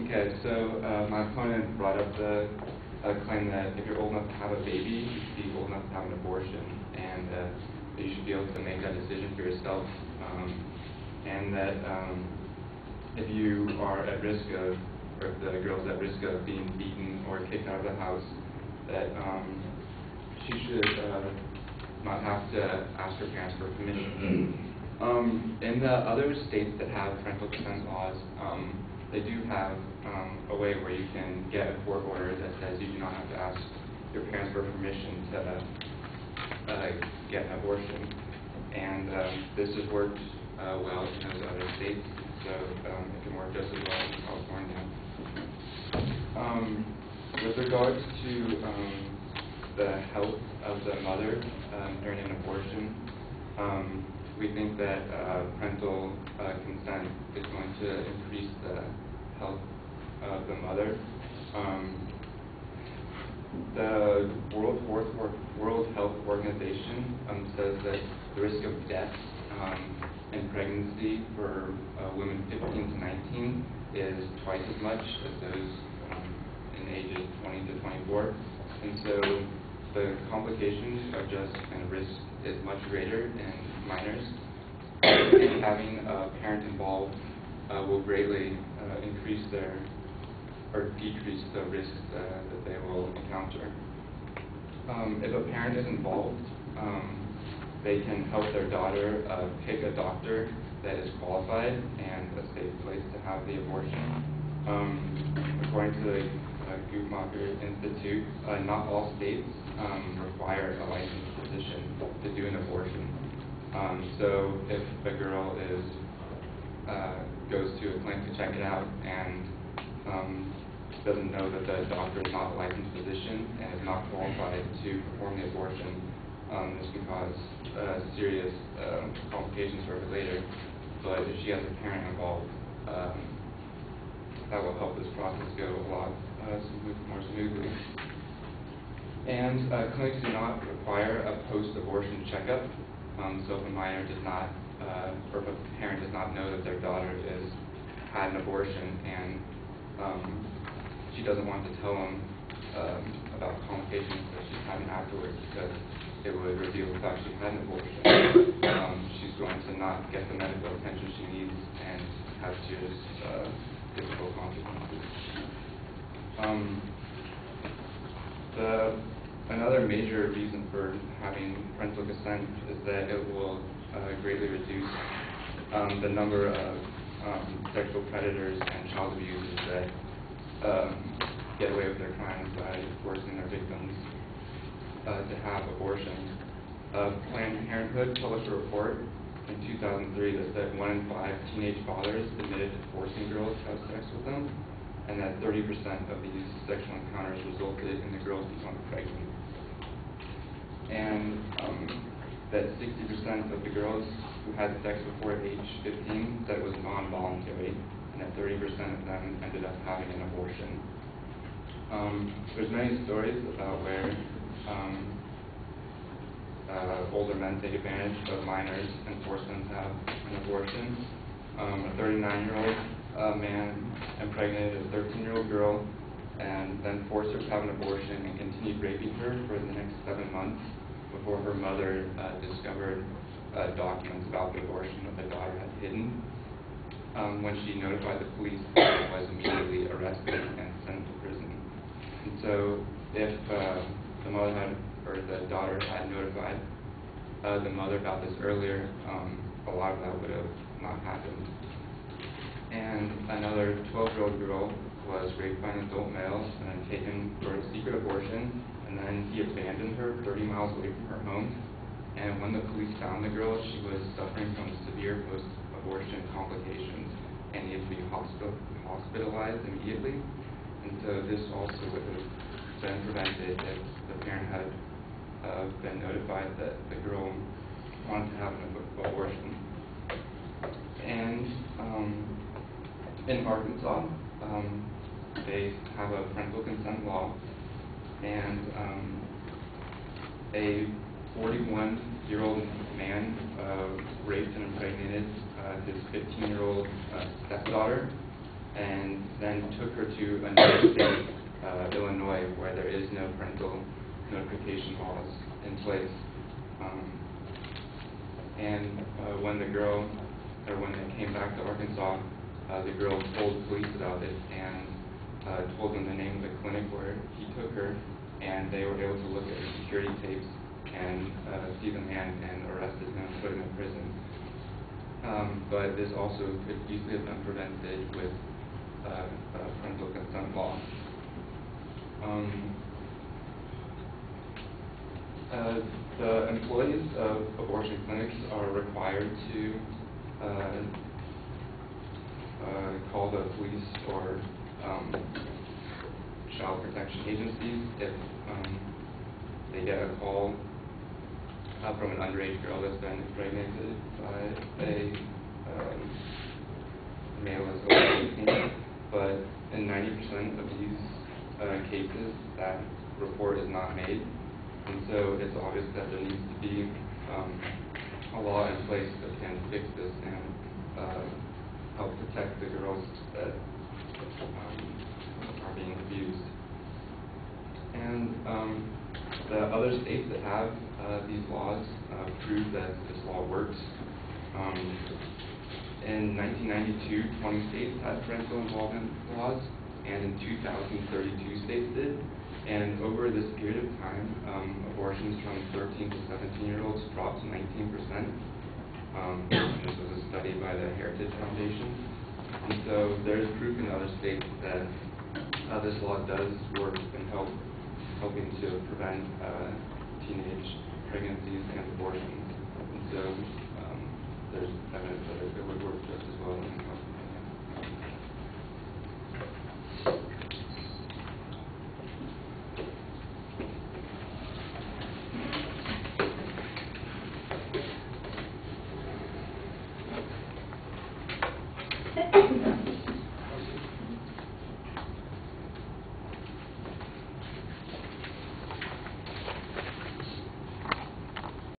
Okay, so my opponent brought up the claim that if you're old enough to have a baby, you should be old enough to have an abortion, and that you should be able to make that decision for yourself, and that if you are at risk of, or if the girl's at risk of being beaten or kicked out of the house, that she should not have to ask her parents for permission. In the other states that have parental consent laws, they do have a way where you can get a court order that says you do not have to ask your parents for permission to get an abortion. And this has worked well in those other states, so it can work just as well in California. With regards to the health of the mother during an abortion, we think that parental consent is going to increase the health of the mother. The World Health Organization says that the risk of death in pregnancy for women 15 to 19 is twice as much as those in ages 20 to 24. And so the complications of just and risk is much greater in minors. And having a parent involved will greatly increase or decrease the risks that they will encounter. If a parent is involved, they can help their daughter pick a doctor that is qualified and a safe place to have the abortion. According to the Guttmacher Institute, not all states require a licensed physician to do an abortion. So if a girl goes to a clinic to check it out and doesn't know that the doctor is not a licensed physician and is not qualified to perform the abortion, this can cause serious complications for her later. But if she has a parent involved, that will help this process go a lot more smoothly. And clinics do not require a post-abortion checkup. So if a minor does not, or if a parent does not know that their daughter has had an abortion and she doesn't want to tell them about complications that she's having afterwards because it would reveal the fact she had an abortion, she's going to not get the medical attention she needs and have serious difficult consequences. Another major reason for having parental consent is that it will greatly reduce the number of sexual predators and child abusers that get away with their crimes by forcing their victims to have abortions. Planned Parenthood published a report in 2003 that said 1 in 5 teenage fathers admitted to forcing girls to have sex with them, and that 30% of these sexual encounters resulted in the girls becoming pregnant. And that 60% of the girls who had sex before age 15 said it was non-voluntary, and that 30% of them ended up having an abortion. There's many stories about where older men take advantage of minors and force them to have an abortion. A 39-year-old man impregnated a 13-year-old girl and then forced her to have an abortion and continued raping her for the next 7 months before her mother discovered documents about the abortion that the daughter had hidden. When she notified the police, she was immediately arrested and sent to prison. And so if the mother had, or the daughter had notified the mother about this earlier, a lot of that would have not happened. And another 12-year-old girl was raped by an adult male and then taken for a secret abortion, and then he abandoned her 30 miles away from her home. And when the police found the girl, she was suffering from severe post-abortion complications and needed to be hospitalized immediately. And so this also would have been prevented if the parent had been notified that the girl wanted to have an abortion. And in Arkansas, they have a parental consent law, and a 41-year-old man raped and impregnated his 15-year-old stepdaughter, and then took her to another state, Illinois, where there is no parental notification laws in place. When they came back to Arkansas, the girl told police about it and told them the name of the clinic where he took her, and they were able to look at the security tapes and see the man and arrested him and put him in prison. But this also could easily have been prevented with parental consent law. The employees of abortion clinics are required to call the police or child protection agencies if they get a call from an underage girl that's been impregnated by a male that's over 18. But in 90% of these cases, that report is not made. And so it's obvious that there needs to be a law in place that can fix this and help protect the girls that are being abused. And the other states that have these laws prove that this law works. In 1992, 20 states had parental involvement laws, and in 2000, 32 states did. And over this period of time, abortions from 13 to 17-year-olds dropped to 19%. This was a study by the Heritage Foundation. And so there's proof in other states that this law does work in helping to prevent teenage pregnancies and abortions. And so there's evidence that it would work just as well in